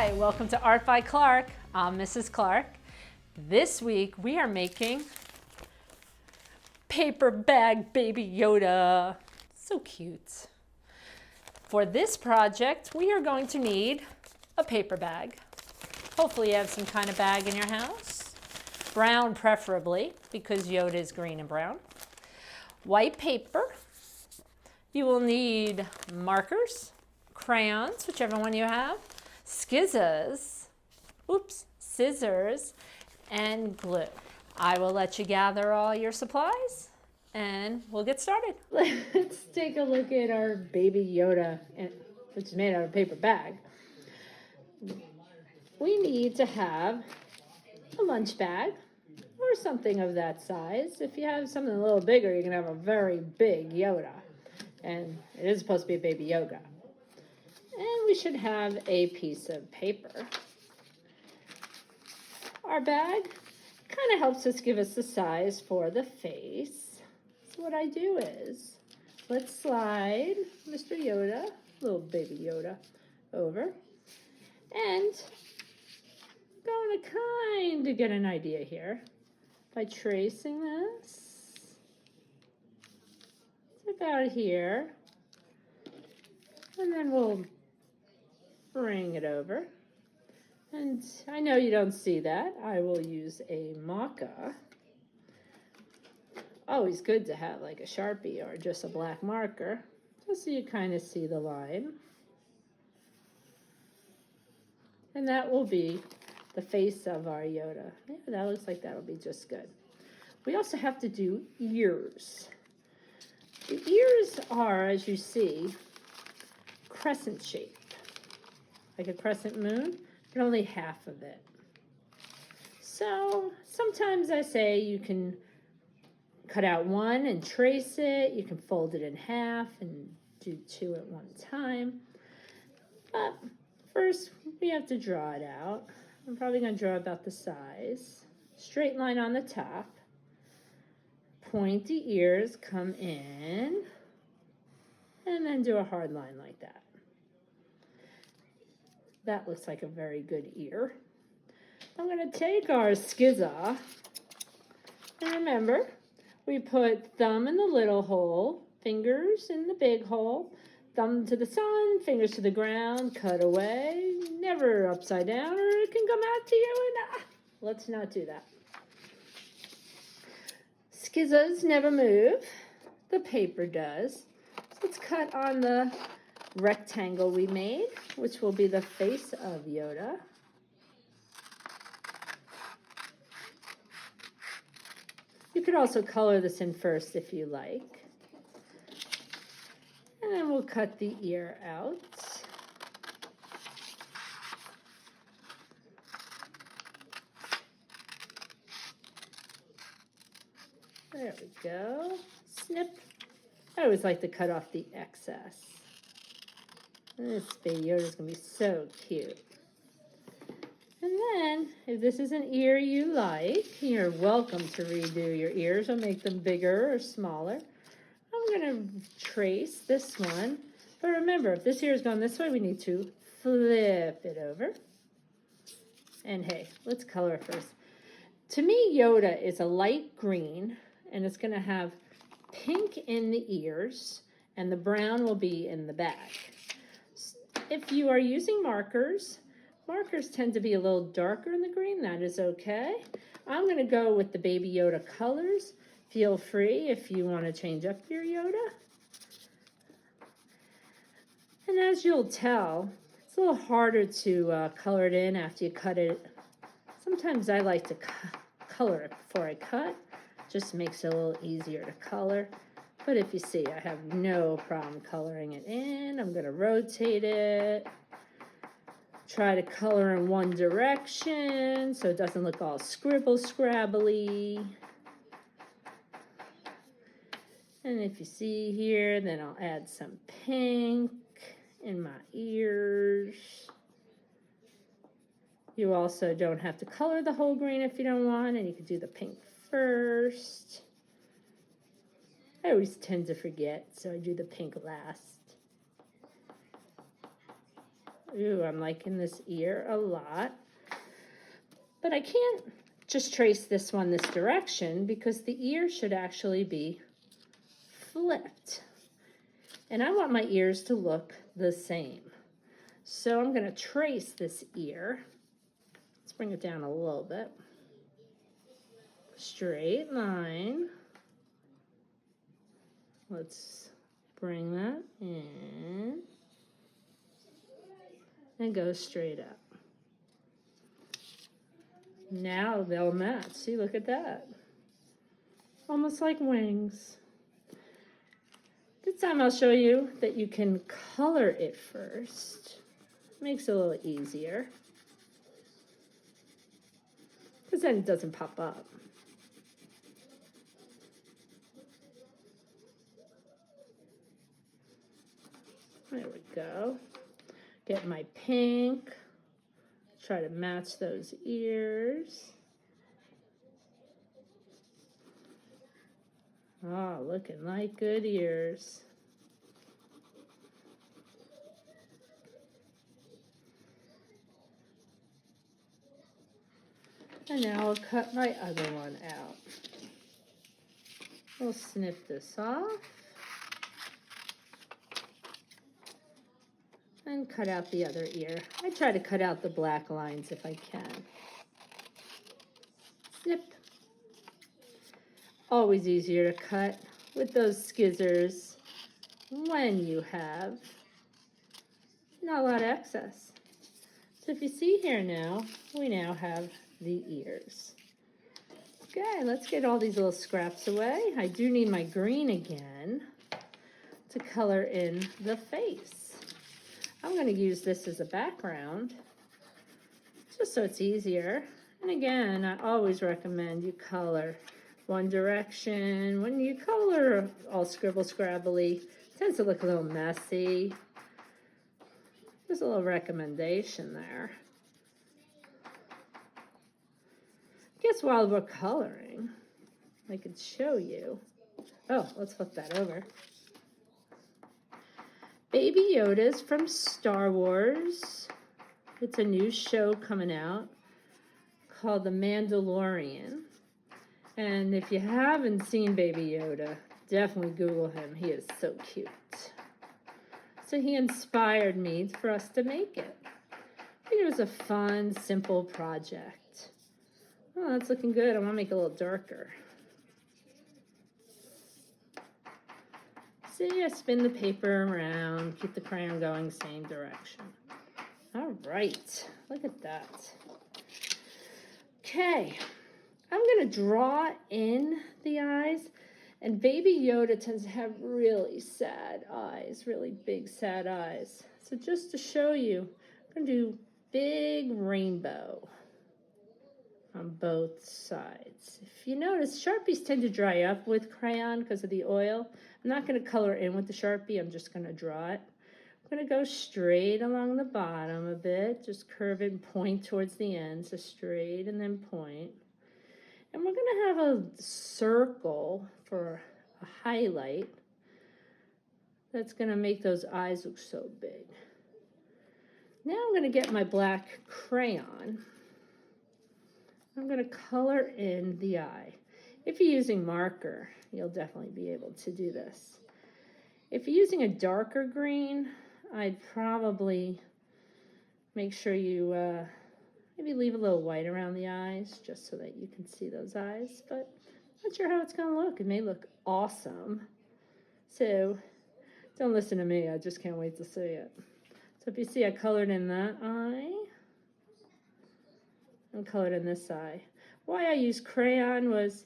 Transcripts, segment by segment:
Hi, welcome to Art by Clark. I'm Mrs. Clark. This week we are making paper bag baby Yoda. So cute. For this project, we are going to need a paper bag. Hopefully you have some kind of bag in your house. Brown preferably, because Yoda is green and brown. White paper. You will need markers, crayons, whichever one you have, scissors, and glue. I will let you gather all your supplies and we'll get started. Let's take a look at our baby Yoda, which is made out of a paper bag. We need to have a lunch bag or something of that size. If you have something a little bigger, you're going to have a very big Yoda. And it is supposed to be a baby Yoda. And we should have a piece of paper. Our bag kind of helps us give us the size for the face. So what I do is, let's slide Mr. Yoda, little baby Yoda, over. And I'm going to kind of get an idea here by tracing this. It's about here. And then we'll bring it over. And I know you don't see that. I will use a marker. Always good to have like a Sharpie or just a black marker, just so you kind of see the line. And that will be the face of our Yoda. Yeah, that looks like that'll be just good. We also have to do ears. The ears are, as you see, crescent shaped, like a crescent moon, but only half of it. So sometimes I say you can cut out one and trace it. You can fold it in half and do two at one time. But first, we have to draw it out. I'm probably going to draw about the size. Straight line on the top. Pointy ears come in. And then do a hard line like that. That looks like a very good ear. I'm going to take our skizza. And remember, we put thumb in the little hole, fingers in the big hole, thumb to the sun, fingers to the ground, cut away, never upside down or it can come out to you. And let's not do that. Skizzas never move. The paper does. So let's cut on the rectangle we made, which will be the face of Yoda. You could also color this in first if you like. And then we'll cut the ear out. There we go. Snip. I always like to cut off the excess. This baby Yoda is going to be so cute. And then, if this is an ear you like, you're welcome to redo your ears or make them bigger or smaller. I'm going to trace this one. But remember, if this ear is going this way, we need to flip it over. And hey, let's color it first. To me, Yoda is a light green, and it's going to have pink in the ears, and the brown will be in the back. If you are using markers, markers tend to be a little darker in the green. That is okay. I'm going to go with the baby Yoda colors. Feel free if you want to change up your Yoda. And as you'll tell, it's a little harder to color it in after you cut it. Sometimes I like to color it before I cut. Just makes it a little easier to color. But if you see, I have no problem coloring it in. I'm going to rotate it. Try to color in one direction so it doesn't look all scribble-scrabbly. And if you see here, then I'll add some pink in my ears. You also don't have to color the whole green if you don't want, and you can do the pink first. I always tend to forget, so I do the pink last. Ooh, I'm liking this ear a lot. But I can't just trace this one this direction because the ear should actually be flipped. And I want my ears to look the same. So I'm going to trace this ear. Let's bring it down a little bit. Straight line. Let's bring that in and go straight up. Now they'll match. See, look at that. Almost like wings. This time I'll show you that you can color it first. Makes it a little easier. Because then it doesn't pop up. There we go. Get my pink. Try to match those ears. Oh, looking like good ears. And now I'll cut my other one out. We'll snip this off. And cut out the other ear. I try to cut out the black lines if I can. Snip. Always easier to cut with those scissors when you have not a lot of excess. So if you see here now, we now have the ears. Okay, let's get all these little scraps away. I do need my green again to color in the face. I'm going to use this as a background just so it's easier. And again, I always recommend you color one direction. When you color all scribble scrabbly, it tends to look a little messy. There's a little recommendation there. Guess while we're coloring, I could show you. Oh, let's flip that over. Baby Yoda's from Star Wars. It's a new show coming out called The Mandalorian. And if you haven't seen Baby Yoda, definitely Google him. He is so cute. So he inspired me for us to make it. I think it was a fun, simple project. Oh, that's looking good. I want to make it a little darker. See, I spin the paper around, keep the crayon going same direction. All right, look at that. Okay, I'm going to draw in the eyes. And Baby Yoda tends to have really sad eyes, really big sad eyes. So just to show you, I'm going to do big rainbow on both sides. If you notice, Sharpies tend to dry up with crayon because of the oil. I'm not going to color in with the Sharpie, I'm just going to draw it. I'm going to go straight along the bottom a bit, just curve it and point towards the end, so straight and then point. And we're going to have a circle for a highlight that's going to make those eyes look so big. Now I'm going to get my black crayon. I'm going to color in the eye. If you're using marker, you'll definitely be able to do this. If you're using a darker green, I'd probably make sure you maybe leave a little white around the eyes just so that you can see those eyes, but I'm not sure how it's going to look. It may look awesome. So don't listen to me. I just can't wait to see it. So if you see, I colored in that eye and colored in this eye. Why I use crayon was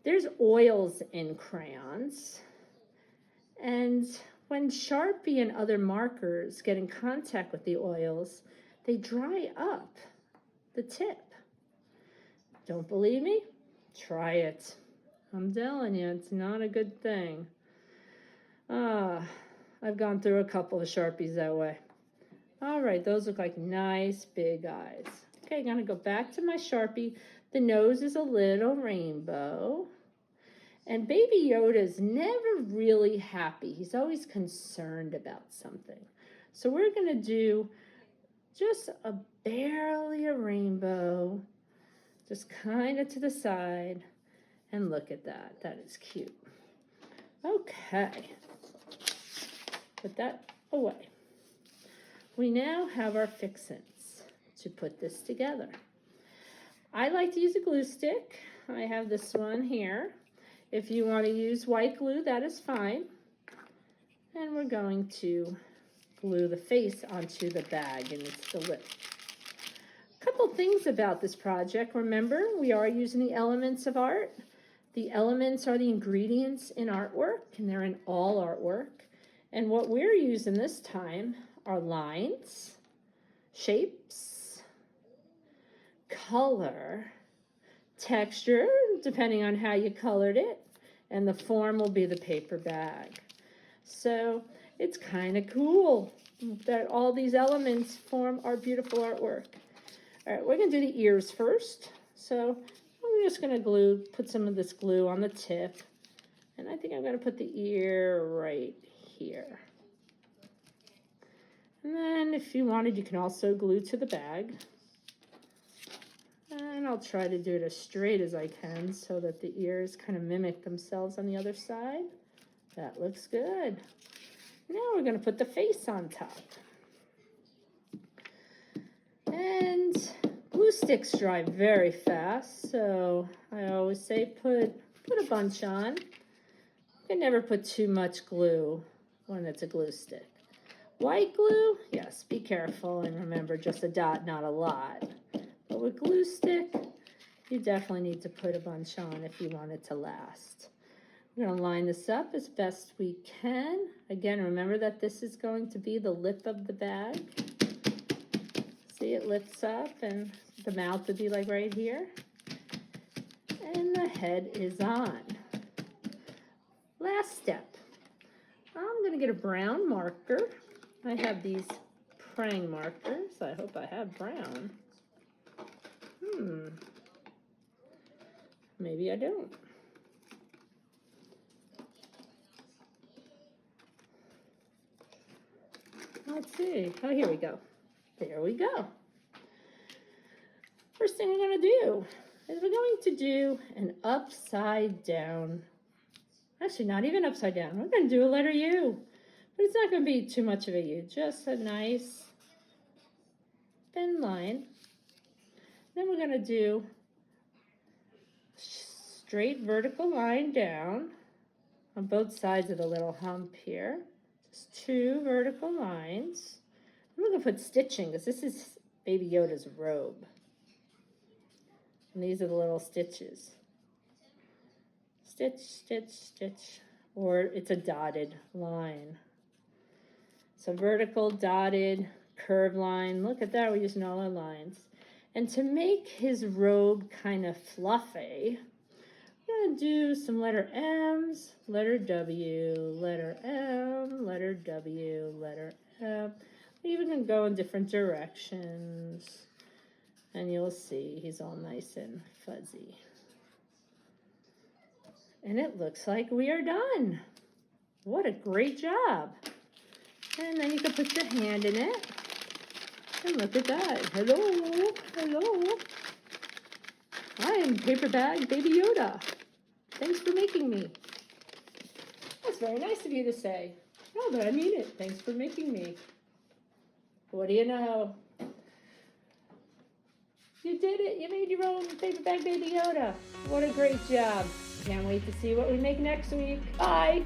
there's oils in crayons, and when Sharpie and other markers get in contact with the oils, they dry up the tip. Don't believe me? Try it. I'm telling you, it's not a good thing. I've gone through a couple of Sharpies that way. All right, those look like nice big eyes. Okay, I'm gonna go back to my Sharpie. The nose is a little rainbow. And Baby Yoda's never really happy. He's always concerned about something. So we're gonna do just barely a rainbow, just kind of to the side. And look at that, that is cute. Okay, put that away. We now have our fixins to put this together. I like to use a glue stick. I have this one here. If you want to use white glue, that is fine. And we're going to glue the face onto the bag, and it's the lip. A couple things about this project. Remember, we are using the elements of art. The elements are the ingredients in artwork, and they're in all artwork. And what we're using this time are lines, shapes, color, texture, depending on how you colored it, and the form will be the paper bag. So it's kind of cool that all these elements form our beautiful artwork. All right, we're going to do the ears first. So I'm just going to put some of this glue on the tip. And I think I'm going to put the ear right here. And then if you wanted, you can also glue to the bag. And I'll try to do it as straight as I can so that the ears kind of mimic themselves on the other side. That looks good. Now we're going to put the face on top. And glue sticks dry very fast, so I always say put a bunch on. You can never put too much glue when it's a glue stick. White glue, yes, be careful and remember just a dot, not a lot. But with glue stick, you definitely need to put a bunch on if you want it to last. We're going to line this up as best we can. Again, remember that this is going to be the lip of the bag. See, it lifts up and the mouth would be like right here. And the head is on. Last step. I'm going to get a brown marker. I have these praying markers. I hope I have brown. Maybe I don't. Let's see. Oh, here we go. There we go. First thing we're going to do is we're going to do an upside down. Actually, not even upside down. We're going to do a letter U. But it's not going to be too much of a U. Just a nice thin line. Then we're going to do a straight vertical line down on both sides of the little hump here. Just 2 vertical lines. I'm going to put stitching because this is Baby Yoda's robe. And these are the little stitches. Stitch, stitch, stitch. Or it's a dotted line. So vertical, dotted, curved line. Look at that, we're using all our lines. And to make his robe kind of fluffy, I'm going to do some letter M's, letter W, letter M, letter W, letter M. We're even going to go in different directions. And you'll see he's all nice and fuzzy. And it looks like we are done. What a great job. And then you can put your hand in it. And look at that. Hello, hello. I am Paper Bag Baby Yoda. Thanks for making me. That's very nice of you to say. Oh, but I mean it. Thanks for making me. What do you know? You did it. You made your own Paper Bag Baby Yoda. What a great job. Can't wait to see what we make next week. Bye.